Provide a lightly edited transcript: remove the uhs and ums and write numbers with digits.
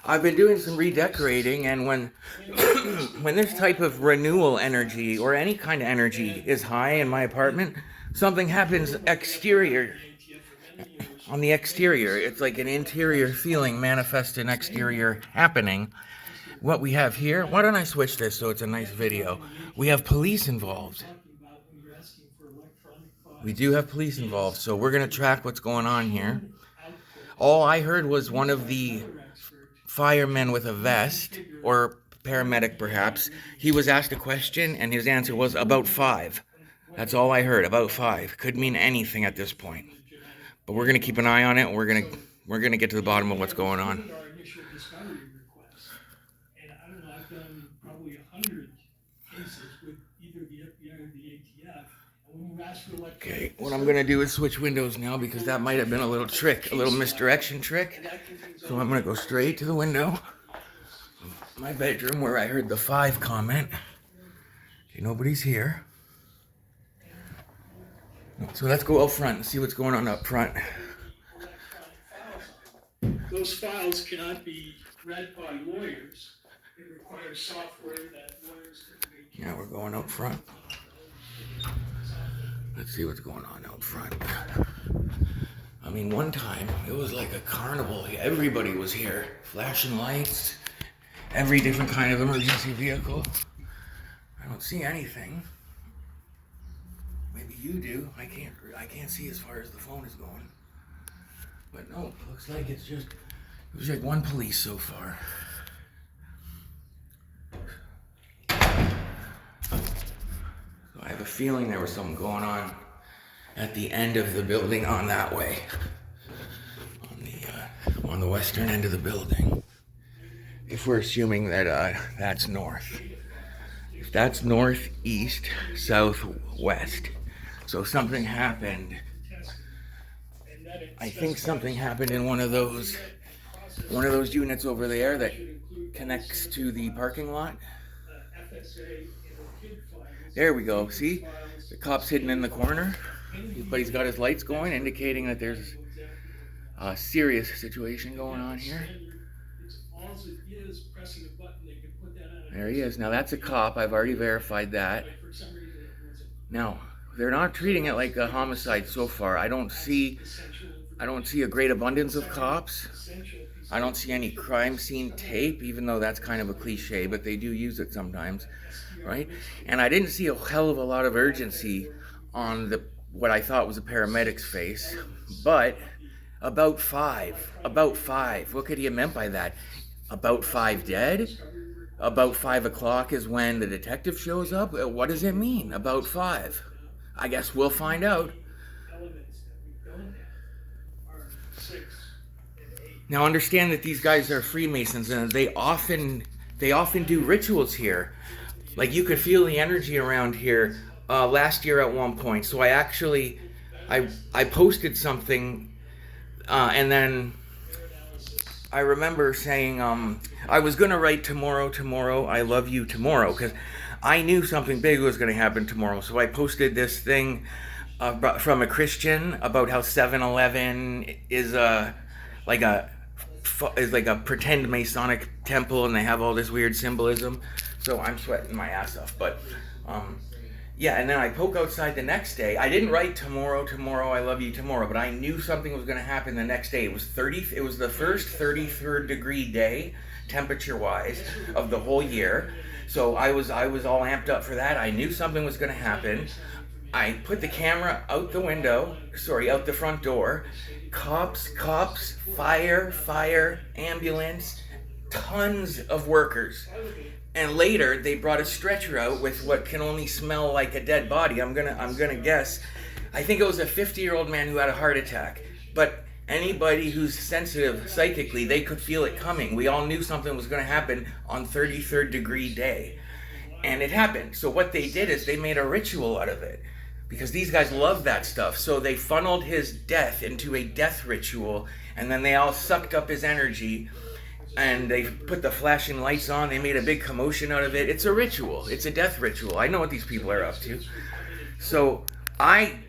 I've been doing some redecorating, and when when this type of renewal energy or any kind of energy is high in my apartment, something happens exterior. On the exterior, it's like an interior feeling manifest in exterior happening. What we have here, why don't I switch this so it's a nice video? We have police involved. We do have police involved, so we're going to track what's going on here. All I heard was one of the firemen with a vest, or paramedic perhaps, he was asked a question and his answer was about 5. That's all I heard, about 5. Could mean anything at this point. But we're going to keep an eye on it, and we're going to get to the bottom of what's going on. Okay, what I'm gonna do is switch windows now because that might have been a little trick, a little misdirection trick. So I'm gonna go straight to the window. My bedroom where I heard the 5 comment. Okay, nobody's here. So let's go out front and see what's going on up front. Those files cannot be read by lawyers. It requires software that lawyers can make. Now we're going out front. Let's see what's going on out front. I mean, one time, it was like a carnival. Everybody was here. Flashing lights, every different kind of emergency vehicle. I don't see anything. Maybe you do. I can't see as far as the phone is going. But no, it looks like it was like one police so far. I have a feeling there was something going on at the end of the building on that way. On the western end of the building. If we're assuming that that's north. If that's northeast, southwest. So something happened. I think something happened in one of those units over there that connects to the parking lot. There we go. See? The cop's hidden in the corner. But he's got his lights going, indicating that there's a serious situation going on here. There he is. Now that's a cop. I've already verified that. Now, they're not treating it like a homicide so far. I don't see a great abundance of cops. I don't see any crime scene tape, even though that's kind of a cliche, but they do use it sometimes, right? And I didn't see a hell of a lot of urgency on what I thought was a paramedic's face, but about 5. What could he have meant by that? About 5 dead? About 5 o'clock is when the detective shows up? What does it mean, about 5? I guess we'll find out. Now understand that these guys are Freemasons and they often do rituals here. Like you could feel the energy around here last year at one point. So I posted something and then I remember saying I was going to write tomorrow, I love you tomorrow, because I knew something big was going to happen tomorrow. So I posted this thing from a Christian about how 7-Eleven is like a pretend Masonic temple and they have all this weird symbolism. So I'm sweating my ass off. But yeah, and then I poke outside the next day. I didn't write tomorrow, I love you tomorrow, but I knew something was going to happen the next day. It was the first 33rd degree day, temperature-wise, of the whole year. So I was all amped up for that. I knew something was going to happen. I put the camera out the front door. Cops, fire, ambulance, tons of workers. And later, they brought a stretcher out with what can only smell like a dead body. I'm gonna guess. I think it was a 50-year-old man who had a heart attack. But anybody who's sensitive psychically, they could feel it coming. We all knew something was gonna happen on 33rd degree day. And it happened. So what they did is they made a ritual out of it. Because these guys love that stuff. So they funneled his death into a death ritual. And then they all sucked up his energy. And they put the flashing lights on. They made a big commotion out of it. It's a ritual. It's a death ritual. I know what these people are up to. So I